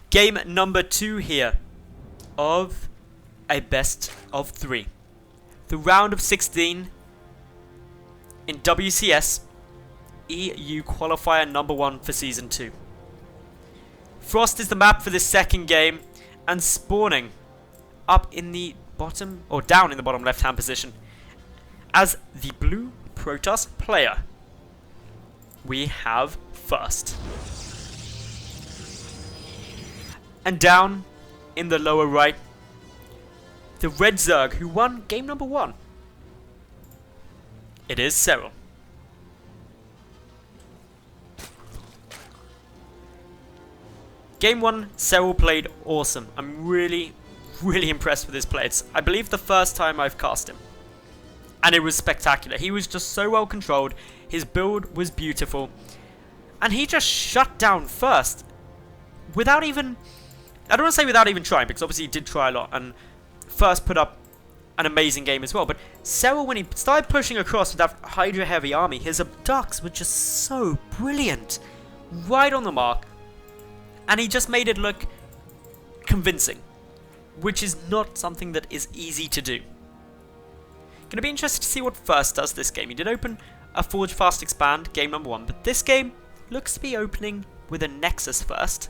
Game number 2 here of a best of 3. The round of 16 in WCS EU qualifier number 1 for season 2. Frost is the map for this second game, and spawning up in the bottom, or down in the bottom left hand position, as the blue Protoss player, we have First. And down in the lower right, the red Zerg who won game number 1. It is Serral. Game 1, Serral played awesome. I'm really impressed with his play. It's, I believe, the first time I've cast him. And it was spectacular. He was just so well controlled. His build was beautiful. And he just shut down First without even... I don't want to say without even trying, because obviously he did try a lot. And First put up an amazing game as well. But Serral, when he started pushing across with that Hydra heavy army, his abducts were just so brilliant. Right on the mark. And he just made it look convincing, which is not something that is easy to do. Gonna be interested to see what First does this game. He did open a Forge Fast Expand, game number 1, but this game looks to be opening with a Nexus first.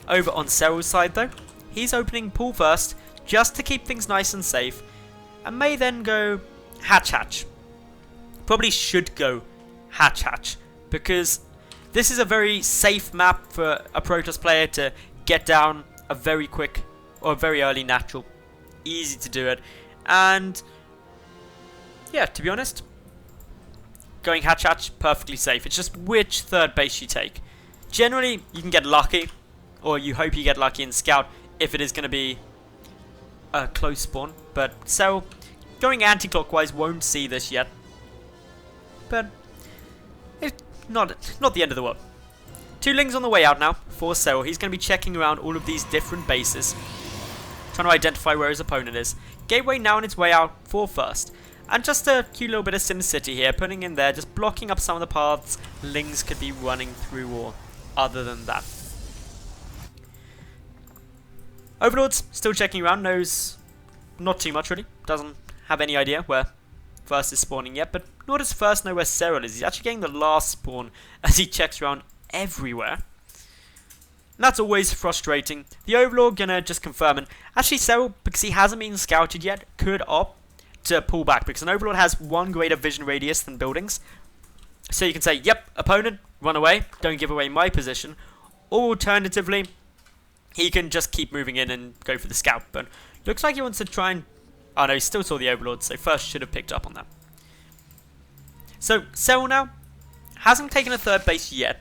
Over on Serral's side though, he's opening Pool first, just to keep things nice and safe, and may then go Hatch. Probably should go Hatch, because this is a very safe map for a Protoss player to get down a very quick or very early natural. Easy to do it. And yeah, to be honest, going Hatch, perfectly safe. It's just which third base you take. Generally, you can get lucky, or you hope you get lucky in Scout if it is going to be a close spawn. But Serral, going anti-clockwise, won't see this yet. But it's not the end of the world. 2 Lings on the way out now for Serral. He's going to be checking around all of these different bases, trying to identify where his opponent is. Gateway now on its way out for First. And just a cute little bit of SimCity here, putting in there, just blocking up some of the paths Lings could be running through, or other than that. Overlord's still checking around, knows not too much really, doesn't have any idea where First is spawning yet, but nor does First know where Serral is. He's actually getting the last spawn as he checks around everywhere. And that's always frustrating. The Overlord gonna just confirm, and actually Serral, because he hasn't been scouted yet, could opt to pull back, because an Overlord has 1 greater vision radius than buildings. So you can say, yep, opponent, run away, don't give away my position. Or alternatively, he can just keep moving in and go for the scout. But looks like he wants to try and... oh no, he still saw the Overlord, so First should have picked up on that. So Serral now hasn't taken a third base yet.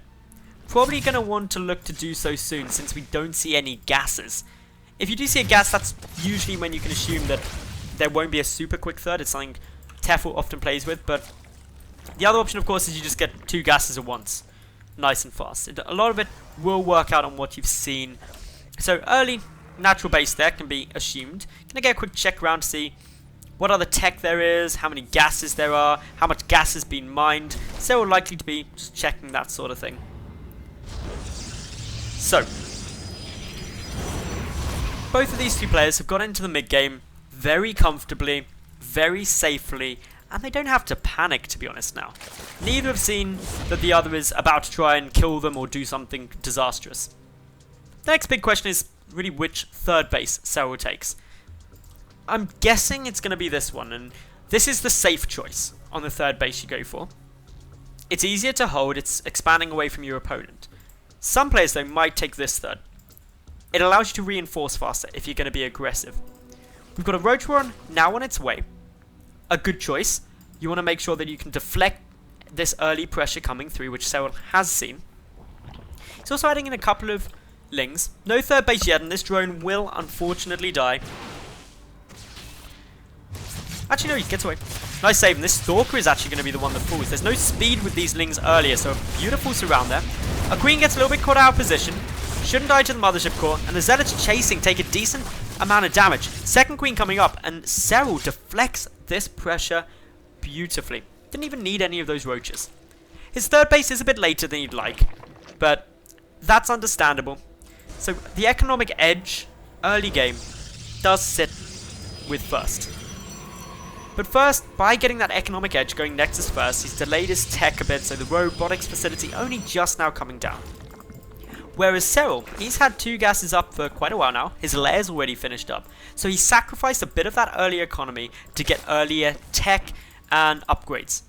Probably going to want to look to do so soon, since we don't see any gases. If you do see a gas, that's usually when you can assume that there won't be a super quick third. It's something Tefl often plays with, but the other option, of course, is you just get 2 gases at once. Nice and fast. A lot of it will work out on what you've seen. So early natural base there can be assumed. Gonna get a quick check around to see what other tech there is, how many gases there are, how much gas has been mined. So we're likely to be just checking that sort of thing. So, both of these 2 players have got into the mid game very comfortably, very safely, and they don't have to panic, to be honest now. Neither have seen that the other is about to try and kill them or do something disastrous. The next big question is really which third base Serral takes. I'm guessing it's going to be this one, and this is the safe choice on the third base you go for. It's easier to hold, it's expanding away from your opponent. Some players, though, might take this third. It allows you to reinforce faster if you're going to be aggressive. We've got a Roach Warren now on its way. A good choice. You want to make sure that you can deflect this early pressure coming through, which Serral has seen. He's also adding in a couple of Lings. No third base yet, and this drone will unfortunately die. Actually, no, he gets away. Nice save, and this Stalker is actually going to be the one that falls. There's no speed with these Lings earlier, so a beautiful surround there. A Queen gets a little bit caught out of position. Shouldn't die to the Mothership Core, and the Zealots chasing take a decent amount of damage. Second Queen coming up, and Serral deflects this pressure beautifully. Didn't even need any of those roaches. His third base is a bit later than you'd like, but that's understandable. So the economic edge, early game, does sit with First. But First, by getting that economic edge going Nexus first, he's delayed his tech a bit, so the robotics facility only just now coming down. Whereas Serral, he's had 2 gases up for quite a while now, his layer's already finished up, so he sacrificed a bit of that early economy to get earlier tech and upgrades.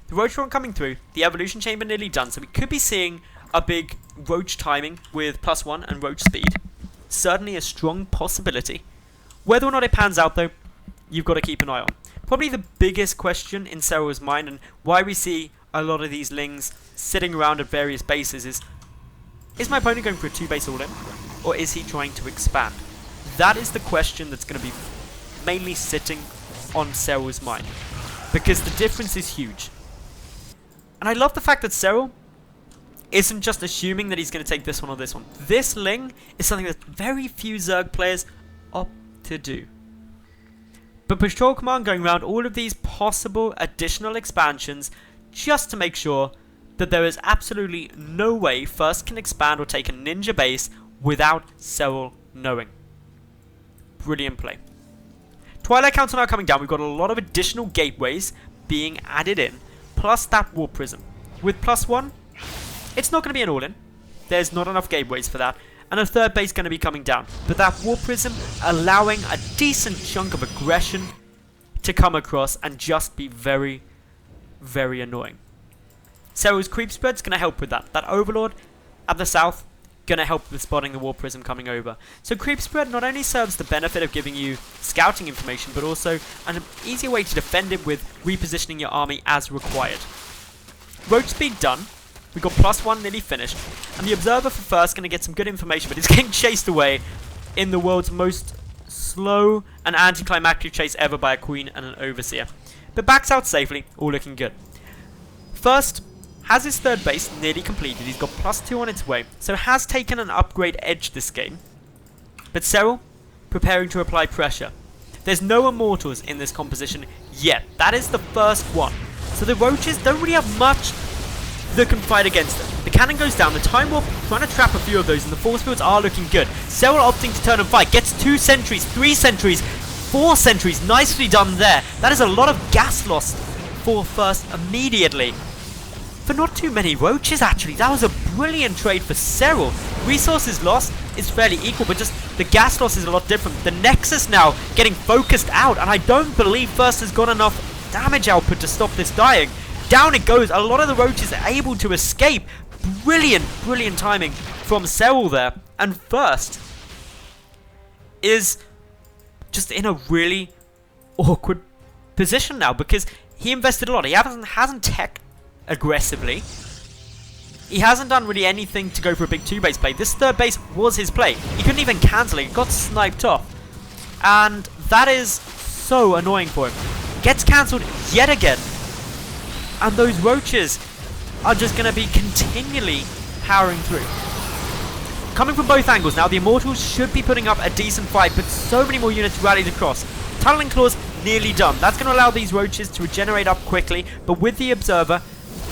The Roach coming through, the evolution chamber nearly done, so we could be seeing a big Roach timing with +1 and Roach speed. Certainly a strong possibility. Whether or not it pans out though, you've got to keep an eye on. Probably the biggest question in Serral's mind, and why we see a lot of these Lings sitting around at various bases, is my opponent going for a 2-base all-in, or is he trying to expand? That is the question that's going to be mainly sitting on Serral's mind, because the difference is huge. And I love the fact that Serral isn't just assuming that he's going to take this one or this one. This Ling is something that very few Zerg players opt to do. But Patrol Command going around all of these possible additional expansions just to make sure that there is absolutely no way First can expand or take a ninja base without Serral knowing. Brilliant play. Twilight counts are now coming down. We've got a lot of additional gateways being added in, plus that Warp Prism. With +1, it's not going to be an all-in. There's not enough gateways for that. And a 3rd base going to be coming down. But that Warp Prism allowing a decent chunk of aggression to come across and just be very, very annoying. Serral's creep spread's going to help with that. That Overlord at the south going to help with spotting the Warp Prism coming over. So creep spread not only serves the benefit of giving you scouting information, but also an easier way to defend it with repositioning your army as required. Roach speed done. We got +1 nearly finished, and the Observer for First going to get some good information, but he's getting chased away in the world's most slow and anticlimactic chase ever by a Queen and an Overseer. But backs out safely, all looking good. First has his 3rd base nearly completed, he's got +2 on its way, so has taken an upgrade edge this game. But Serral, preparing to apply pressure. There's no Immortals in this composition yet, that is the first one. So the Roaches don't really have much that can fight against them. The cannon goes down, the Time Warp trying to trap a few of those, and the force fields are looking good. Serral opting to turn and fight, gets 2 sentries, 3 sentries, 4 sentries, nicely done there. That is a lot of gas loss for First immediately. For not too many Roaches actually, that was a brilliant trade for Serral. Resources lost is fairly equal, but just the gas loss is a lot different. The Nexus now getting focused out, and I don't believe First has got enough damage output to stop this dying. Down it goes. A lot of the Roaches are able to escape. Brilliant, brilliant timing from Serral there. And First is just in a really awkward position now, because he invested a lot. He hasn't tech aggressively. He hasn't done really anything to go for a big 2-base play. This 3rd base was his play. He couldn't even cancel it. It got sniped off. And that is so annoying for him. Gets cancelled yet again. And those Roaches are just going to be continually powering through. Coming from both angles now, the Immortals should be putting up a decent fight, but so many more units rallied across. Tunneling Claws nearly done. That's going to allow these Roaches to regenerate up quickly, but with the Observer,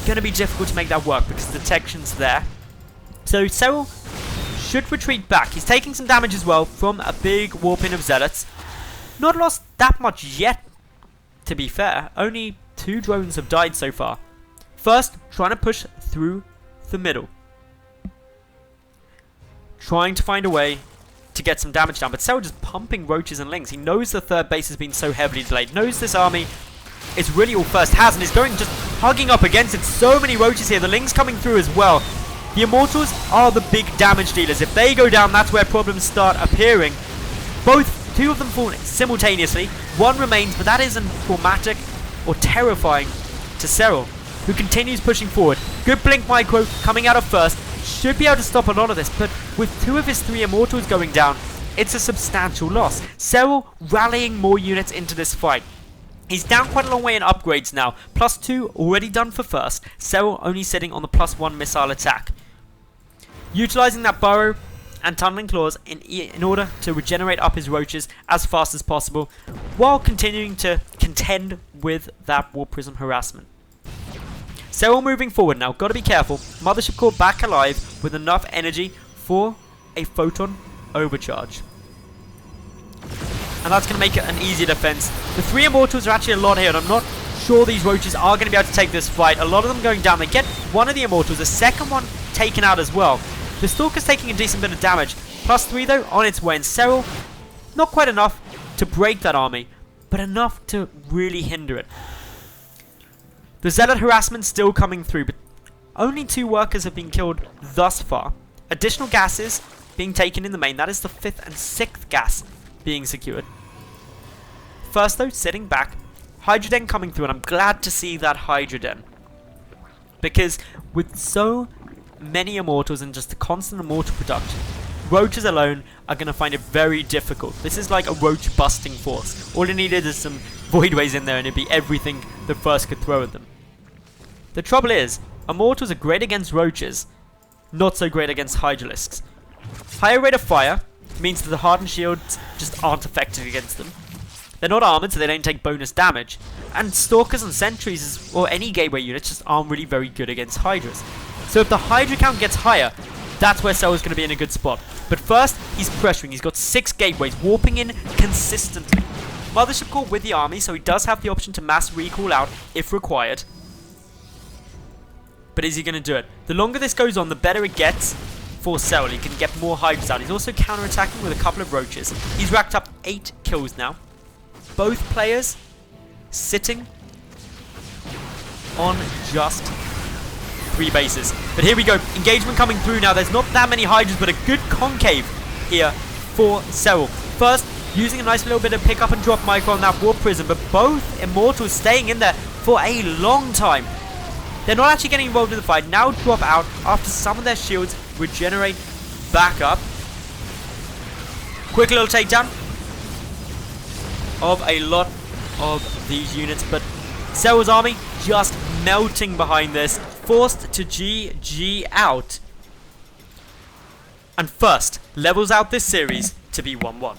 going to be difficult to make that work because the detection's there. So Serral should retreat back. He's taking some damage as well from a big warping of Zealots. Not lost that much yet, to be fair. Only 2 drones have died so far. First, trying to push through the middle. Trying to find a way to get some damage down, but Serral just pumping Roaches and Lings. He knows the 3rd base has been so heavily delayed. Knows this army is really all First has, and is going just hugging up against it. So many Roaches here. The Lings coming through as well. The Immortals are the big damage dealers. If they go down, that's where problems start appearing. 2 of them fall simultaneously. 1 remains, but that isn't traumatic or terrifying to Serral, who continues pushing forward. Good blink micro coming out of First. Should be able to stop a lot of this, but with 2 of his 3 Immortals going down, it's a substantial loss. Serral rallying more units into this fight. He's down quite a long way in upgrades now. +2 already done for First. Serral only sitting on the +1 missile attack. Utilizing that Burrow and Tunneling Claws in order to regenerate up his Roaches as fast as possible, while continuing to contend with that Warp Prism harassment. Serral moving forward now. Got to be careful. Mothership Core back alive with enough energy for a Photon Overcharge. And that's going to make it an easier defense. The 3 Immortals are actually a lot here, and I'm not sure these Roaches are going to be able to take this fight. A lot of them going down. They get one of the Immortals, the second one taken out as well. The Stalker's taking a decent bit of damage. +3 though, on its way. And Serral, not quite enough to break that army, but enough to really hinder it. The Zealot harassment still coming through, but only 2 workers have been killed thus far. Additional gases being taken in the main. That is the 5th and 6th gas being secured. First though, sitting back, Hydroden coming through, and I'm glad to see that Hydroden. Because with so many Immortals and just the constant Immortal production, Roaches alone are going to find it very difficult. This is like a Roach busting force. All it needed is some Voidways in there and it'd be everything the first could throw at them. The trouble is, Immortals are great against Roaches, not so great against Hydralisks. Higher rate of fire means that the hardened shields just aren't effective against them. They're not armored, so they don't take bonus damage. And Stalkers and Sentries, or any gateway units, just aren't really very good against Hydras. So if the Hydra count gets higher, that's where Serral's going to be in a good spot. But first, he's pressuring. He's got 6 gateways, warping in consistently. Mothership Core with the army, so he does have the option to mass recall out if required. But is he going to do it? The longer this goes on, the better it gets for Serral. He can get more Hydras out. He's also counter-attacking with a couple of Roaches. He's racked up 8 kills now. Both players sitting on just 3 bases. But here we go. Engagement coming through now. There's not that many Hydras, but a good concave here for Serral. First, using a nice little bit of pick up and drop micro on that Warp Prism, but both Immortals staying in there for a long time. They're not actually getting involved in the fight. Now drop out after some of their shields regenerate back up. Quick little takedown of a lot of these units, but Serral's army just melting behind this, forced to GG out. And first, levels out this series to be 1-1.